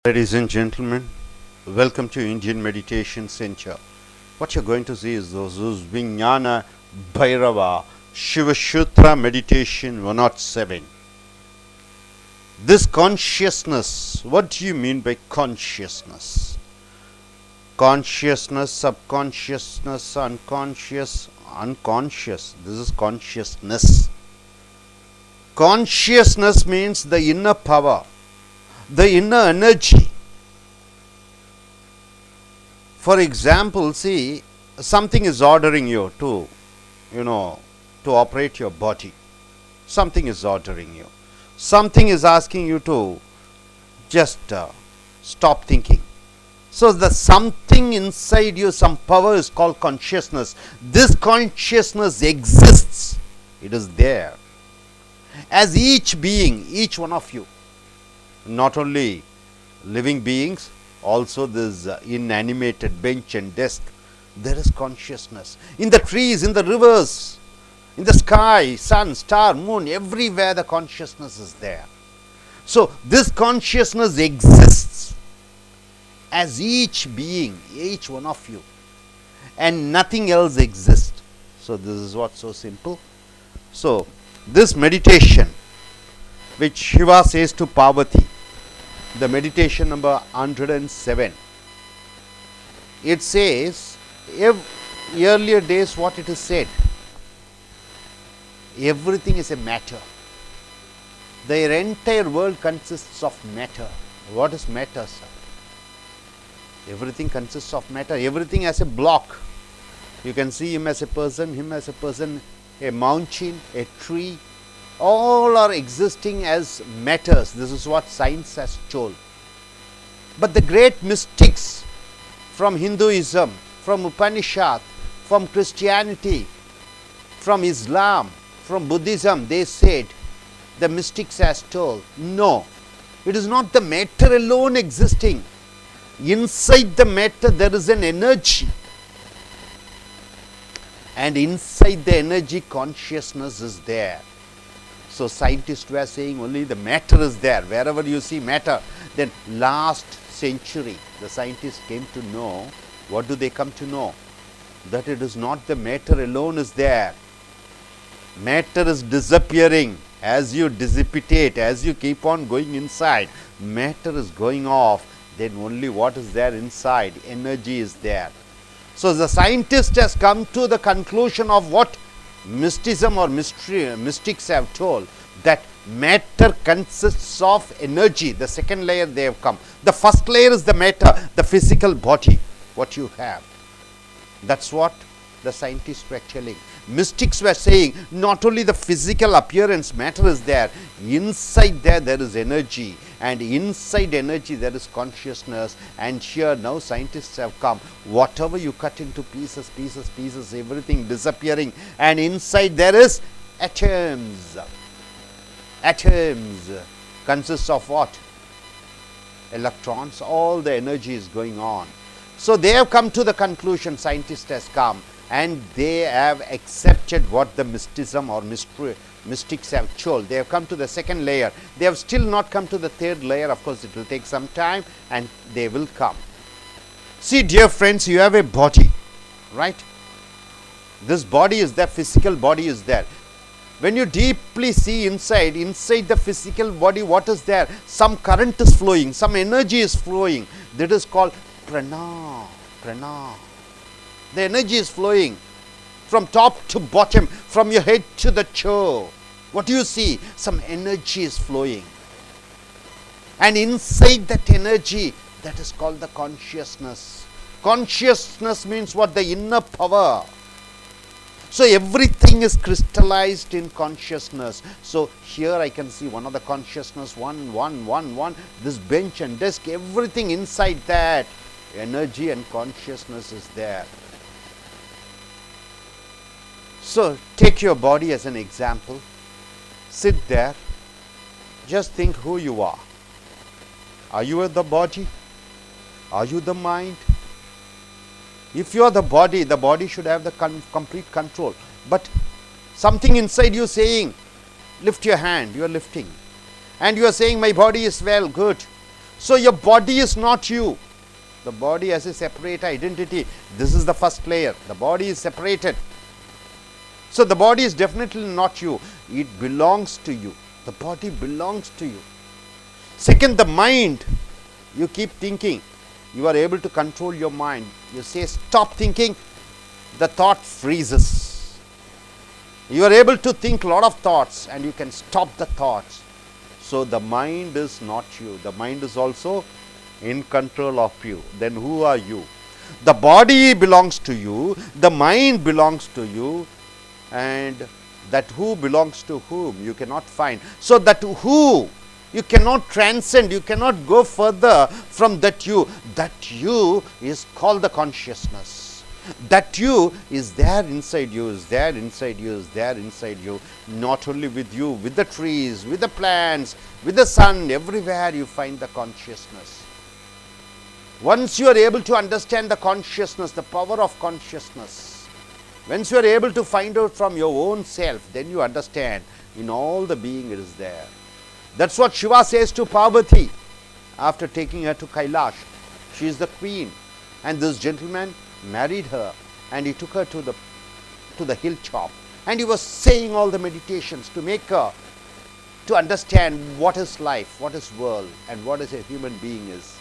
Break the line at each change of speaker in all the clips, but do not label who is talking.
Ladies and gentlemen, welcome to Indian Meditation Center. What you're going to see is those Vijnana Bhairava Shiva Sutra Meditation 107. This consciousness, what do you mean by consciousness? Consciousness, subconsciousness, unconscious. This is consciousness. Consciousness means the inner power, the inner energy. For example, see, something is ordering you to operate your body. Something is ordering you. Something is asking you to just stop thinking. So the something inside you, some power is called consciousness. This consciousness exists. It is there. As each being, each one of you, not only living beings, also this inanimated bench and desk, there is consciousness. In the trees, in the rivers, in the sky, sun, star, moon, everywhere the consciousness is there. So this consciousness exists as each being, each one of you, and nothing else exists. So this is what's so simple. So this meditation which Shiva says to Parvati, the meditation number 107, it says, earlier days what it is said, everything is a matter. The entire world consists of matter. What is matter, sir? Everything consists of matter. Everything as a block. You can see him as a person, a mountain, a tree. All are existing as matters. This is what science has told. But the great mystics from Hinduism, from Upanishad, from Christianity, from Islam, from Buddhism, they said, the mystics has told, no, it is not the matter alone existing. Inside the matter there is an energy. And inside the energy, consciousness is there. So scientists were saying only the matter is there. Wherever you see matter, then last century the scientists came to know. What do they come to know? That it is not the matter alone is there. Matter is disappearing as you dissipate, as you keep on going inside. Matter is going off. Then only what is there inside? Energy is there. So the scientist has come to the conclusion of what mysticism or mystics have told, that matter consists of energy. The second layer they have come. The first layer is the matter, the physical body, what you have. That's what the scientists were telling. Mystics were saying not only the physical appearance, matter is there, inside there is energy, and inside energy there is consciousness. And here now scientists have come, whatever you cut into pieces, everything disappearing, and inside there is atoms. Atoms consists of what? Electrons. All the energy is going on. So they have come to the conclusion, scientist has come, and they have accepted what the mysticism or mystics have told. They have come to the second layer. They have still not come to the third layer. Of course, it will take some time, and they will come. See, dear friends, you have a body, right? This body is there, physical body is there. When you deeply see inside the physical body, what is there? Some current is flowing, some energy is flowing. That is called prana. The energy is flowing from top to bottom, from your head to the toe. What do you see? Some energy is flowing. And inside that energy, that is called the consciousness. Consciousness means what? The inner power. So everything is crystallized in consciousness. So here I can see one of the consciousness, one. This bench and desk, everything inside that. Energy and consciousness is there. So take your body as an example. Sit there. Just think who you are. Are you the body? Are you the mind? If you are the body should have the complete control. But something inside you saying, lift your hand, you are lifting. And you are saying, my body is well, good. So your body is not you. The body has a separate identity. This is the first layer. The body is separated. So the body is definitely not you. It belongs to you. The body belongs to you. Second, the mind. You keep thinking. You are able to control your mind. You say stop thinking. The thought freezes. You are able to think a lot of thoughts and you can stop the thoughts. So the mind is not you. The mind is also in control of you. Then who are you? The body belongs to you. The mind belongs to you. And that who belongs to whom you cannot find. So that who you cannot transcend, you cannot go further from that you. That you is called the consciousness. That you is there inside you, is there inside you, is there inside you. Not only with you, with the trees, with the plants, with the sun, everywhere you find the consciousness. Once you are able to understand the consciousness, the power of consciousness, once you are able to find out from your own self, then you understand in all the being it is there. That's what Shiva says to Parvati after taking her to Kailash. She is the queen and this gentleman married her and he took her to the hilltop and he was saying all the meditations to make her to understand what is life, what is world and what is a human being is.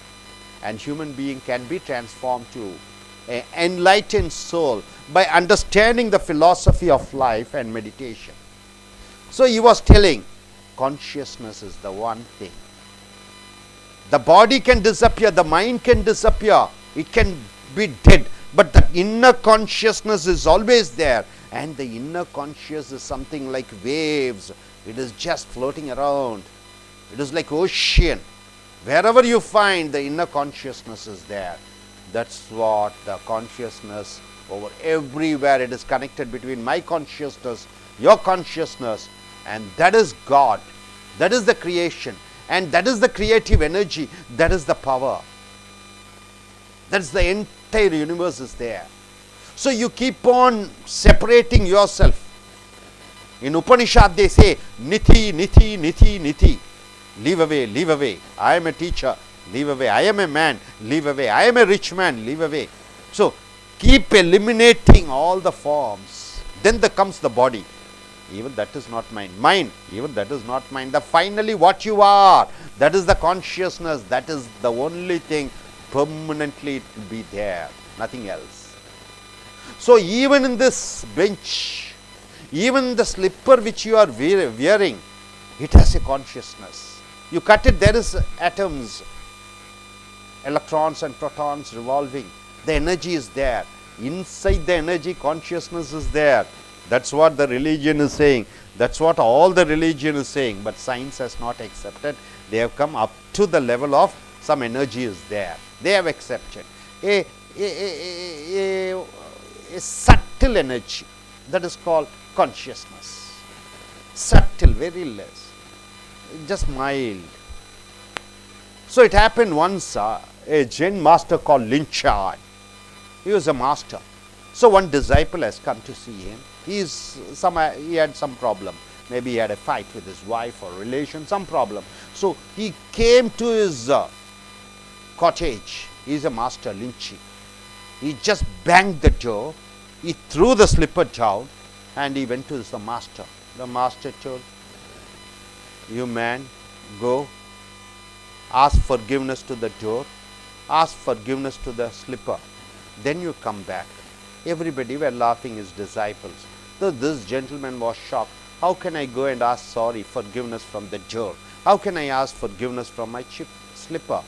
And human being can be transformed to an enlightened soul by understanding the philosophy of life and meditation. So he was telling consciousness is the one thing. The body can disappear, the mind can disappear, it can be dead, but the inner consciousness is always there. And the inner conscious is something like waves. It is just floating around. It is like ocean. Wherever you find, the inner consciousness is there. That's what the consciousness over everywhere. It is connected between my consciousness, your consciousness, and that is God. That is the creation. And that is the creative energy. That is the power. That's the entire universe is there. So you keep on separating yourself. In Upanishad they say, Niti, Niti, Niti, Niti. Leave away, leave away. I am a teacher, leave away. I am a man, leave away. I am a rich man, leave away. So keep eliminating all the forms. Then there comes the body. Even that is not mine. Mine, even that is not mine. The finally what you are, that is the consciousness. That is the only thing permanently it will be there. Nothing else. So even in this bench, even the slipper which you are wearing, it has a consciousness. You cut it, there is atoms, electrons and protons revolving. The energy is there. Inside the energy, consciousness is there. That's what the religion is saying. That's what all the religion is saying. But science has not accepted. They have come up to the level of some energy is there. They have accepted. A subtle energy that is called consciousness. Subtle, very less. Just mild. So it happened once, a Zen master called Linchard. He was a master. So one disciple has come to see him. He had some problem. Maybe he had a fight with his wife or relation, some problem. So he came to his cottage. He is a master, Linchi. He just banged the door. He threw the slipper down and he went to the master. The master told, you man, go, ask forgiveness to the door, ask forgiveness to the slipper, then you come back. Everybody were laughing, his disciples. So this gentleman was shocked. How can I go and ask forgiveness from the door? How can I ask forgiveness from my slipper?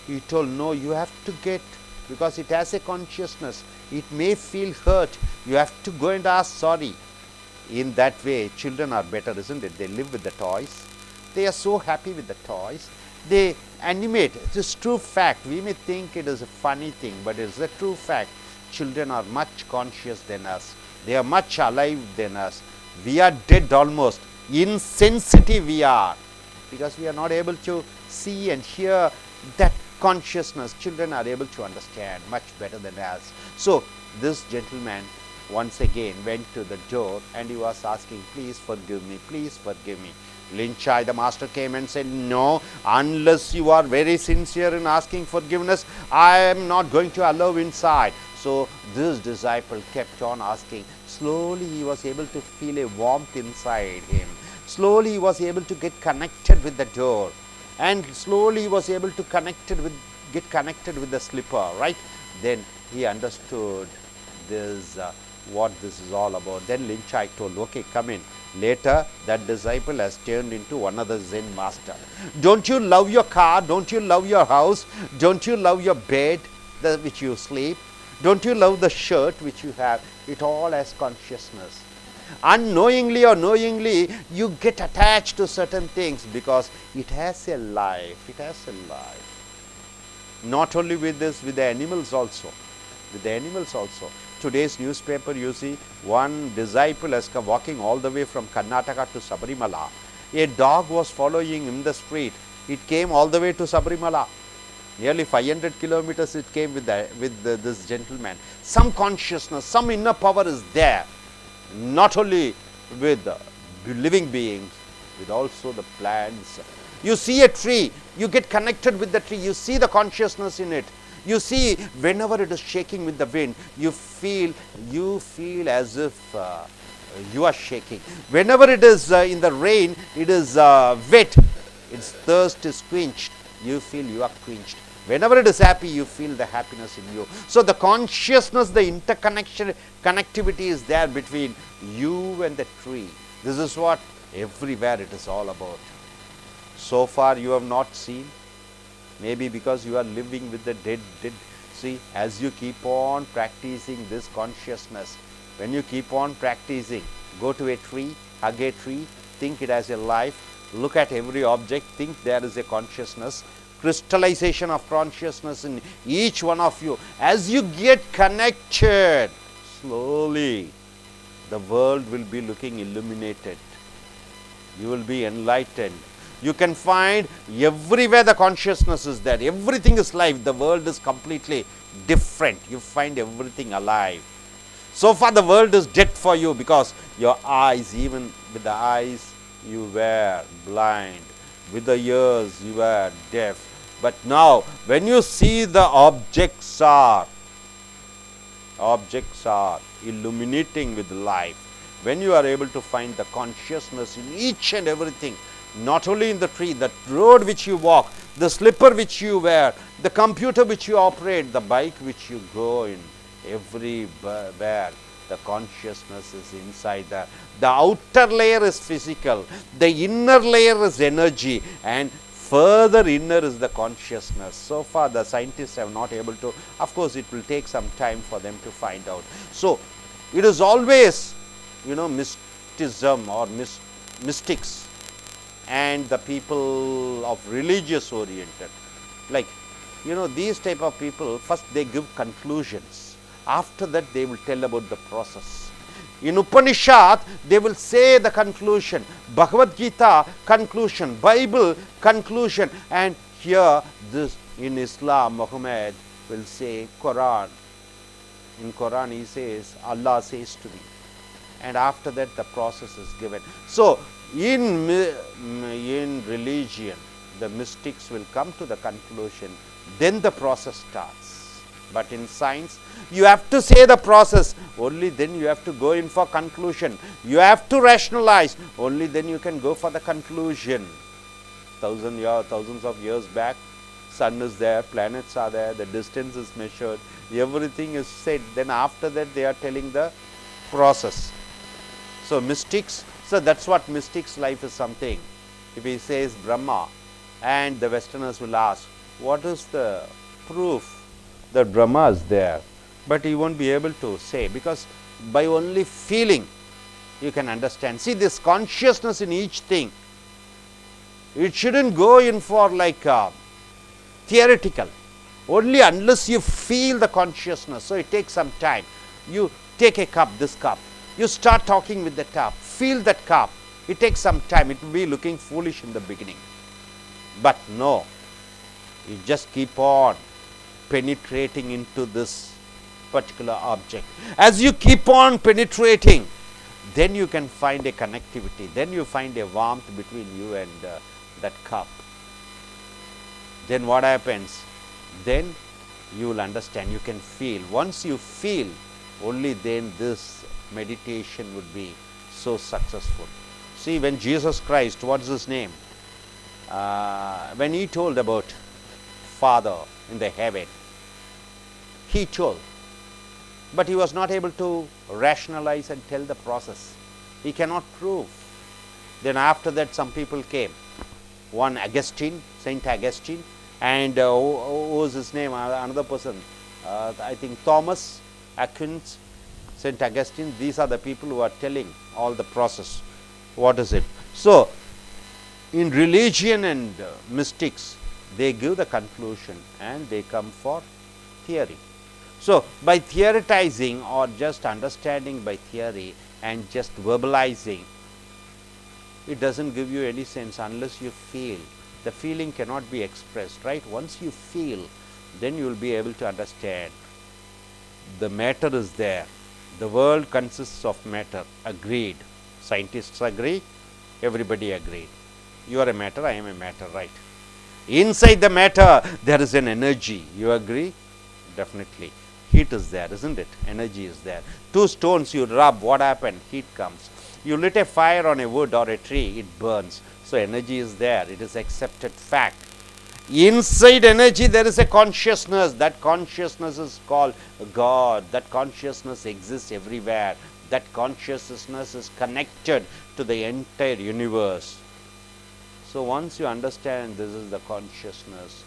He told, no, you have to get, because it has a consciousness. It may feel hurt. You have to go and ask sorry. In that way, children are better, isn't it? They live with the toys. They are so happy with the toys. They animate. It is true fact. We may think it is a funny thing, but it is a true fact. Children are much conscious than us. They are much alive than us. We are dead almost. Insensitive we are, because we are not able to see and hear that consciousness. Children are able to understand much better than us. So this gentleman once again went to the door and he was asking, please forgive me, please forgive me. Linchai, the master, came and said, no, unless you are very sincere in asking forgiveness, I am not going to allow inside. So this disciple kept on asking. Slowly he was able to feel a warmth inside him. Slowly he was able to get connected with the door, and slowly he was able to get connected with the slipper, right? Then he understood this, what this is all about. Then Linchai told, okay, come in. Later, that disciple has turned into another Zen master. Don't you love your car? Don't you love your house? Don't you love your bed which you sleep? Don't you love the shirt which you have? It all has consciousness. Unknowingly or knowingly, you get attached to certain things because it has a life. It has a life. Not only with this, with the animals also. With the animals also. Today's newspaper, you see, one disciple has come walking all the way from Karnataka to Sabarimala. A dog was following him in the street. It came all the way to Sabarimala. Nearly 500 kilometers it came with this gentleman. Some consciousness, some inner power is there. Not only with the living beings, with also the plants. You see a tree, you get connected with the tree, you see the consciousness in it. You see, whenever it is shaking with the wind, you feel as if you are shaking. Whenever it is in the rain, it is wet, its thirst is quenched, you feel you are quenched. Whenever it is happy, you feel the happiness in you. So the consciousness, the connectivity is there between you and the tree. This is what everywhere it is all about. So far you have not seen, maybe because you are living with the dead. See, as you keep on practicing this consciousness, when you keep on practicing, go to a tree, hug a tree, think it has a life, look at every object, think there is a consciousness, crystallization of consciousness in each one of you. As you get connected, slowly the world will be looking illuminated. You will be enlightened. You can find everywhere the consciousness is there. Everything is life. The world is completely different. You find everything alive. So far the world is dead for you because your eyes, even with the eyes, you were blind. With the ears, you were deaf. But now, when you see the objects are illuminating with life, when you are able to find the consciousness in each and everything, not only in the tree, the road which you walk, the slipper which you wear, the computer which you operate, the bike which you go in, everywhere the consciousness is inside there. The outer layer is physical, the inner layer is energy, and further inner is the consciousness. So far the scientists have not able to, of course it will take some time for them to find out. So it is always, mysticism or mystics and the people of religious oriented, like these type of people, first they give conclusions, after that they will tell about the process. In Upanishad they will say the conclusion, Bhagavad Gita conclusion, Bible conclusion, and here this in Islam Muhammad will say Quran. In Quran he says, Allah says to me, and after that the process is given. So in religion the mystics will come to the conclusion, then the process starts. But in science, you have to say the process, only then you have to go in for conclusion. You have to rationalize, only then you can go for the conclusion. Thousands of years back, sun is there, planets are there, the distance is measured, everything is said. Then after that they are telling the process. So mystics, so that's what mystics' life is something. If he says Brahma, and the Westerners will ask, what is the proof that Brahma is there? But he won't be able to say, because by only feeling you can understand. See, this consciousness in each thing, it shouldn't go in for like theoretical, only unless you feel the consciousness. So it takes some time. You take a cup, this cup, you start talking with the cup, feel that cup. It takes some time. It will be looking foolish in the beginning, but no, you just keep on penetrating into this particular object. As you keep on penetrating, then you can find a connectivity, then you find a warmth between you and that cup. Then what happens? Then you will understand, you can feel. Once you feel, only then this meditation would be so successful. See, when Jesus Christ, what's his name? When he told about Father in the heaven, he told, but he was not able to rationalize and tell the process. He cannot prove. Then after that, some people came. One Augustine, Saint Augustine, and who was his name? Another person, I think Thomas Aquinas, Saint Augustine. These are the people who are telling all the process. What is it? So, in religion and mystics, they give the conclusion and they come for theory. So, by theoretizing or just understanding by theory and just verbalizing, it doesn't give you any sense unless you feel. The feeling cannot be expressed, right? Once you feel, then you will be able to understand. The matter is there. The world consists of matter. Agreed. Scientists agree. Everybody agreed. You are a matter, I am a matter, right? Inside the matter, there is an energy. You agree? Definitely. Heat is there, isn't it? Energy is there. Two stones you rub, what happened? Heat comes. You lit a fire on a wood or a tree, it burns. So, energy is there. It is accepted fact. Inside energy, there is a consciousness. That consciousness is called God. That consciousness exists everywhere. That consciousness is connected to the entire universe. So, once you understand this is the consciousness,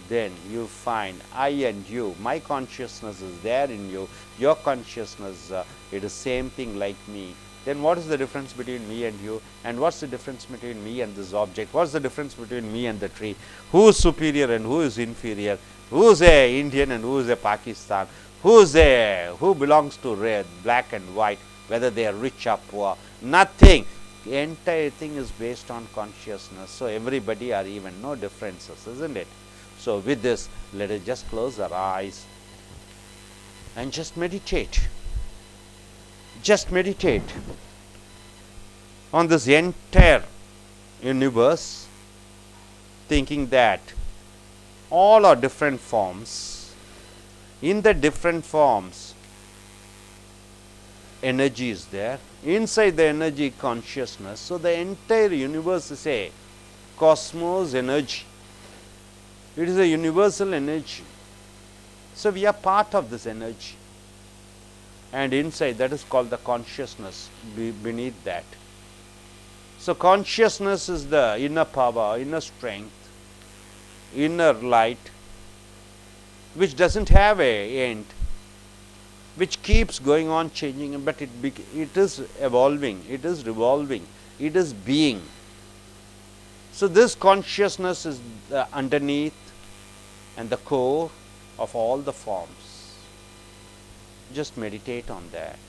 then you find I and you, my consciousness is there in you, your consciousness, it is same thing like me. Then what is the difference between me and you, and what's the difference between me and this object? What's the difference between me and the tree? Who is superior and who is inferior? Who is a Indian and who is a Pakistan? Who belongs to red, black and white, whether they are rich or poor? Nothing. The entire thing is based on consciousness. So, everybody are even, no differences, isn't it? So, with this, let us just close our eyes and just meditate. Just meditate on this entire universe, thinking that all are different forms. In the different forms, energy is there. Inside the energy, consciousness. So, the entire universe is a cosmos energy. It is a universal energy. So, we are part of this energy. And inside, that is called the consciousness beneath that. So, consciousness is the inner power, inner strength, inner light, which doesn't have a end, which keeps going on changing, but it is evolving, it is revolving, it is being. So, this consciousness is the underneath and the core of all the forms. Just meditate on that.